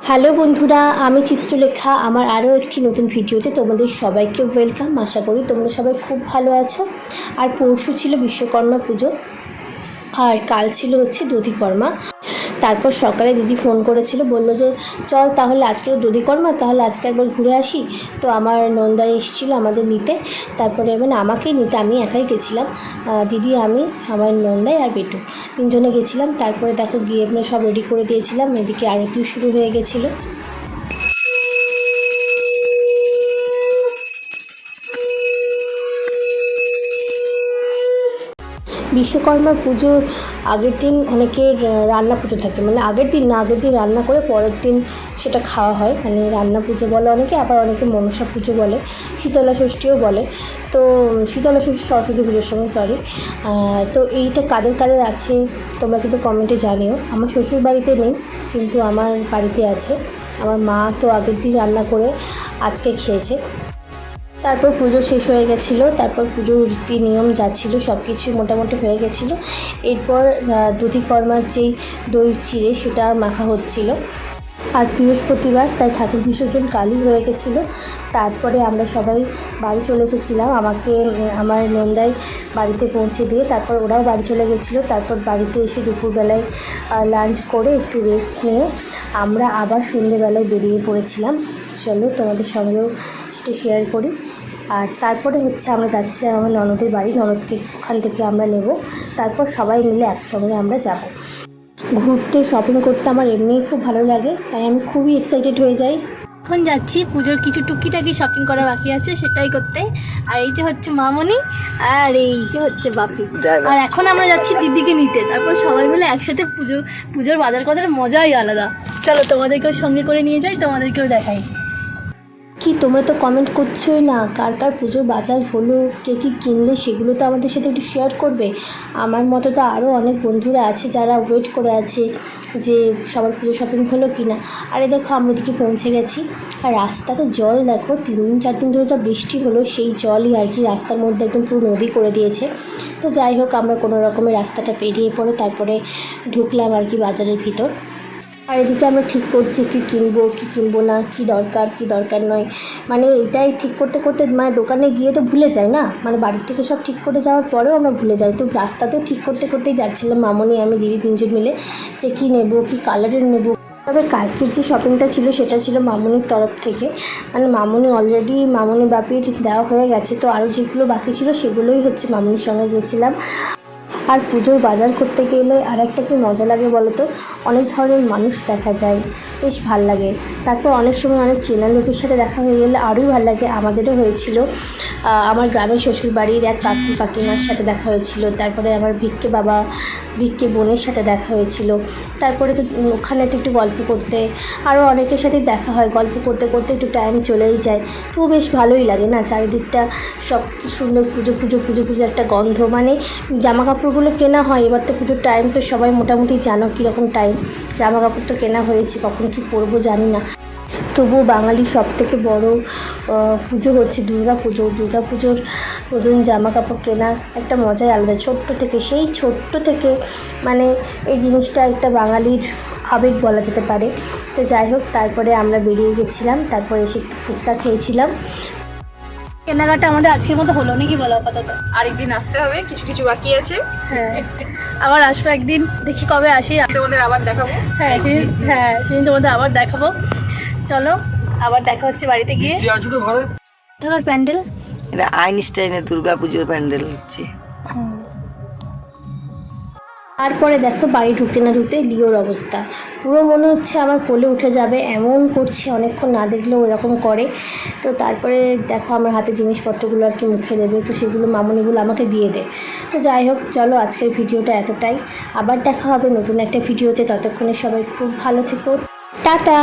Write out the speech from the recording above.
Hello বন্ধুরা, আমি চিত্রলেখা। আমার আরও একটি নতুন ভিডিওতে তোমাদের সবাইকে ওয়েলকাম। আশা করি তোমরা সবাই খুব ভালো আছো। আর পরশু ছিল বিশ্বকর্মা পুজো, আর কাল ছিল হচ্ছে দধিকর্মা। তারপর সকালে দিদি ফোন করেছিল, বললো যে চল তাহলে আজকে দধিকর্মা, তাহলে আজকে একবার ঘুরে আসি। তো আমার নন্দাই এসেছিলো আমাদের নিতে, তারপরে মানে আমাকেই নিতে, আমি একাই গেছিলাম। দিদি, আমি, আমার নন্দাই আর বেটু তিনজনে গেছিলাম। তারপরে দেখো গিয়ে সব রেডি করে দিয়েছিলাম, এদিকে আরতিও শুরু হয়ে গেছিলো। বিশ্বকর্মা পুজোর আগের দিন অনেকের রান্না পুজো থাকে, মানে আগের দিন রান্না করে পরের দিন সেটা খাওয়া হয়, মানে রান্না পুজো বলে অনেকে, আবার অনেকে মনসা পুজো বলে, শীতলা ষষ্ঠীও বলে। তো শীতলা ষষ্ঠী সরস্বতী পুজোর সঙ্গে তো এইটা কাদের কাদের আছে তোমরা কিন্তু কমেন্টে জানিও। আমার শ্বশুর বাড়িতে নেই, কিন্তু আমার বাড়িতে আছে। আমার মা তো আগের দিন রান্না করে আজকে খেয়েছে। তারপর পুজো শেষ হয়ে গেছিলো, তারপর পুজোর রীতি নিয়ম যা ছিল সব কিছু মোটামুটি হয়ে গেছিলো। এরপর দধিকর্মার যেই দই চিড়ে সেটা মাখা হচ্ছিলো। আজ বৃহস্পতিবার, তাই ঠাকুর বিসর্জন কালই হয়ে গেছিলো। তারপরে আমরা সবাই বাড়ি চলে এসেছিলাম, আমাকে আমার নন্দাই বাড়িতে পৌঁছে দিয়ে তারপর ওরাও বাড়ি চলে গেছিলো। তারপর বাড়িতে এসে দুপুরবেলায় লাঞ্চ করে একটু রেস্ট নিয়ে আমরা আবার সন্ধেবেলায় বেরিয়ে পড়েছিলাম। চলো তোমাদের সঙ্গেও সেটা শেয়ার করি। আর তারপরে হচ্ছে আমরা যাচ্ছিলাম আমার ননদের বাড়ি, ননদকে ওখান থেকে আমরা নেব, তারপর সবাই মিলে একসঙ্গে আমরা যাব ঘুরতে। শপিং করতে আমার এমনিই খুব ভালো লাগে, তাই আমি খুবই এক্সাইটেড হয়ে যাই। এখন যাচ্ছি পুজোর কিছু টুকিটাকি শপিং করা বাকি আছে, সেটাই করতে। আর এই যে হচ্ছে মামনি, আর এই যে হচ্ছে বাপি। আর এখন আমরা যাচ্ছি দিদিকে নিতে, তারপর সবাই মিলে একসাথে পুজোর বাজার করার মজাই আলাদা। চলো তোমাদেরকেও সঙ্গে করে নিয়ে যাই, তোমাদেরকেও দেখাই। কি তোমরা তো কমেন্ট করছোই না, কার কার পুজোর বাজার হলো, কে কী কিনলে সেগুলো তো আমাদের সাথে একটু শেয়ার করবে। আমার মতো তো আরও অনেক বন্ধুরা আছে যারা ওয়েট করে আছে যে সবার পুজো শপিং হলো কি না। আরে দেখো আমরা এদিকে পৌঁছে গেছি। আর রাস্তাতে জল দেখো, 3-4 দিন ধরে যা বৃষ্টি হলো সেই জলই আর কি রাস্তার মধ্যে একদম পুরো নদী করে দিয়েছে। তো যাই হোক, আমরা কোনো রকমের রাস্তাটা পেরিয়ে পড়ে তারপরে ঢুকলাম আর কি বাজারের ভিতর। আর এদিকে আমরা ঠিক করছি কী কিনবো কী কিনবো না, কী দরকার নয়, মানে এটাই ঠিক করতে করতে মানে দোকানে গিয়ে তো ভুলে যাই না, মানে বাড়ির থেকে সব ঠিক করে যাওয়ার পরেও আমরা ভুলে যাই। তো রাস্তাতেও ঠিক করতে করতেই যাচ্ছিলাম মামনি, আমি, দিদি তিনজন মিলে যে কী নেবো, কী কালারের নেবো। তবে কালকের যে শপিংটা ছিল সেটা ছিল মামনির তরফ থেকে, মানে মামনি অলরেডি মামনি বাপির দেওয়া হয়ে গেছে, তো আরও যেগুলো বাকি ছিল সেগুলোই হচ্ছে মামনির সঙ্গে গিয়েছিলাম। আর পুজোর বাজার করতে গেলে আর একটা কি মজা লাগে বলো তো, অনেক ধরনের মানুষ দেখা যায়, বেশ ভাল লাগে। তারপর অনেক সময় অনেক চেনা লোকের সাথে দেখা হয়ে গেলে আরোই ভালো লাগে। আমাদেরও হয়েছিল, আমার গ্রামের শ্বশুরবাড়ির এক কাকিমার সাথে দেখা হয়েছিল, তারপরে আমার ভিক্ষে বোনের সাথে দেখা হয়েছিল। তারপরে তো ওখানে তো একটু গল্প করতে আরও অনেকের সাথে দেখা হয়, গল্প করতে করতে একটু টাইম চলেই যায়। তো বেশ ভালোই লাগে না, চারিদিকটা সব কি সুন্দর, পুজো একটা গন্ধ। মানে জামা কাপড়গুলো কেনা হয়, এবার তো পুজোর টাইম, তো সবাই মোটামুটি জানো কীরকম টাইম। জামা কাপড় তো কেনা হয়েছে, কখন কি পরবো জানি না। তবুও বাঙালির সবথেকে বড় পুজো হচ্ছে দুর্গাপুজোর নতুন জামা কাপড় কেনার একটা মজাই আলাদা। সেই ছোট্ট থেকে মানে এই জিনিসটা একটা বাঙালির আবেগ বলা যেতে পারে। তো যাই হোক, তারপরে আমরা বেরিয়ে গেছিলাম, তারপরে এসে একটু ফুচকা খেয়েছিলাম। কেনাকাটা আমাদের আজকের মতো হলো নাকি বলো? আপাতত আরেকদিন আসতে হবে, কিছু কিছু বাকি আছে। হ্যাঁ, আবার আসবো একদিন, দেখি কবে আসি, তোমাদের আবার দেখাবো। হ্যাঁ সেদিন তোমাদের আবার দেখাবো। চলো আবার দেখা হচ্ছে বাড়িতে গিয়ে। থাকার প্যান্ডেল, এটা আইনস্টাইনের দুর্গাপুজোর প্যান্ডেল হচ্ছে। তারপরে দেখো বাড়ি ঢুকতে না ঢুকতে লিওর অবস্থা পুরো মনে হচ্ছে আমার কোলে উঠে যাবে এমন করছে, অনেকক্ষণ না দেখলেও এরকম করে। তো তারপরে দেখো আমার হাতে জিনিসপত্রগুলো আর কি মুখে দেবে, তো সেগুলো মামনিগুলো আমাকে দিয়ে দেয়। তো যাই হোক, চলো আজকের ভিডিওটা এতটাই, আবার দেখা হবে নতুন একটা ভিডিওতে। ততক্ষণে সবাই খুব ভালো থেকো, টাটা।